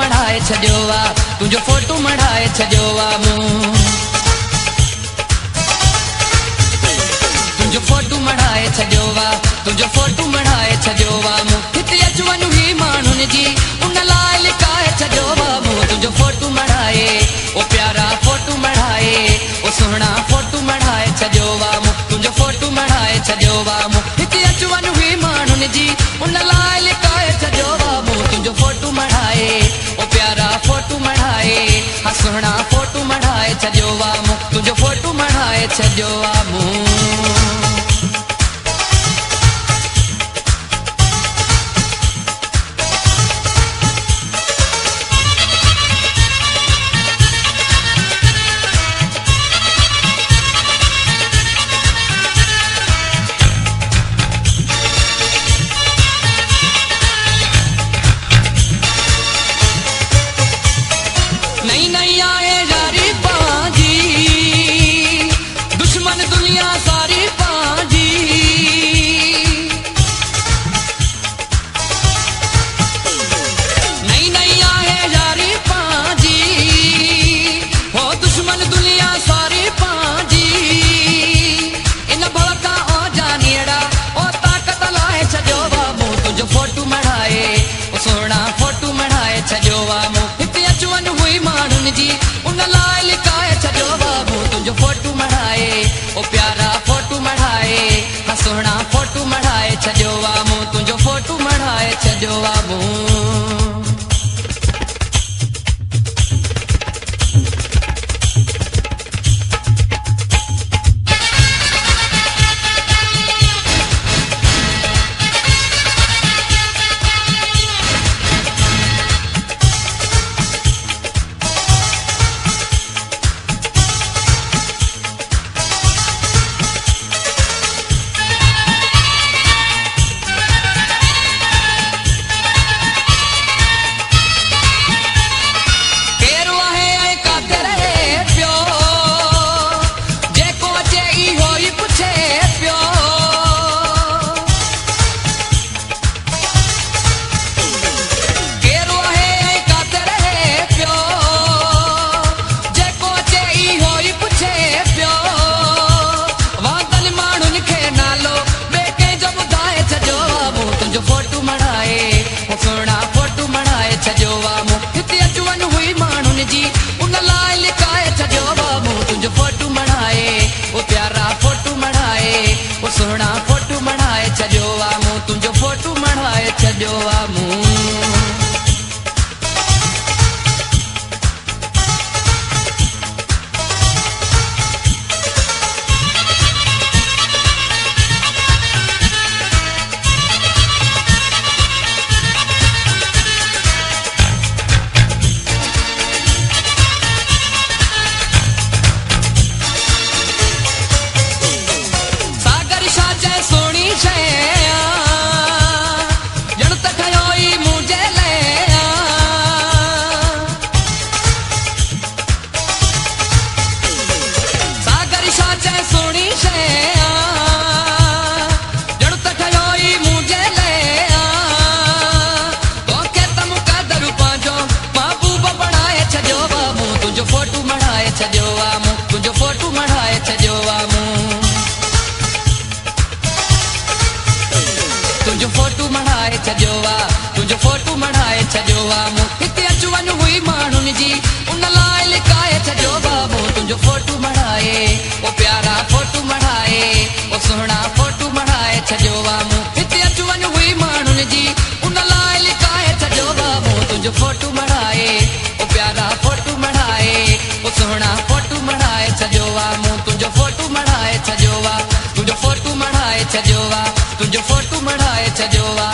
मढ़ाए छॾियो आ तुंहिंजो फोटू मढ़ाए छॾियो आ मूं तुंहिंजो फोटू मढ़ाए छॾियो आ तुंहिंजो फोटू मढ़ाए छॾियो आ मूं हिते अच वञू ही माण्हुनि जी उन लाइ लिकाए छॾियो आ मूं तुंहिंजो फोटू मढ़ाए ओ प्यारा फोटू मढ़ाए ओ सुहिणा फोटू मढ़ाए छॾियो आ मूं तुंहिंजो फोटू मढ़ाए छॾियो आ मूं हिते अच वञू ही माण्हुनि जी उन लाइ लिकाए छॾियो आ मूं तुंहिंजो फोटू मढ़ाए ओ प्यारा फोटू मढ़ाए हा सुहिणा फोटू मढ़ाए छॾियो आ मूं तुंहिंजो फोटू मढ़ाए छॾियो आ मूं नहीं नहीं आए यारी पाजी दुश्मन दुनिया सारी पाजी नहीं नहीं आए यारी पाजी हो दुश्मन दुनिया सारी पाजी इन भड़का ओ जानियड़ा ओ ताकत लाए छॾियो आ मूं तुंहिंजो फोटू मढ़ाए ओ सुहिणा फोटू मढ़ाए छॾियो आ मूं हिते अच वञ हुई माण्हुनि जी उन लाइ लिकाए छॾियो आ मूं तुंहिंजो फोटू मढ़ाए ओ प्यारा फोटू मढ़ाए हा सुहिणा फोटू मढ़ाए छॾियो आ मूं तुंहिंजो फोटू मढ़ाए छॾियो आ मूं सुहिणा फोटू मढ़ाए छॾियो आ मूं तुंहिंजो फोटू मढ़ाए छॾियो आ मूं छॾियो आ मूं तुंहिंजो फोटू मढ़ाए छॾियो आ मूं तुंहिंजो फोटू मढ़ाए छॾियो आ तुंहिंजो फोटू मढ़ाए छॾियो आ मूं हिते अच वञ हुई माण्हुनि जी उन लाइ लिकाए छॾियो आ मूं तुंहिंजो फोटू मढ़ाए ओ प्यारा फोटू मढ़ाए ओ सुहिणा फोटू मढ़ाए छॾियो आ मूं हिते अच वञ हुई माण्हुनि जी उन लाइ लिकाए छॾियो आ मूं तुंहिंजो फोटू मढ़ाए ओ प्यारा फोटू मढ़ाए ओ सुहिणा फोटू मढ़ाए छॾियो आ मूं तुंहिंजो फोटू मढ़ाए छॾियो आ तुंहिंजो फोटू मढ़ाए छॾियो आ तुंहिंजो फोटू मढ़ाए छॾियो आ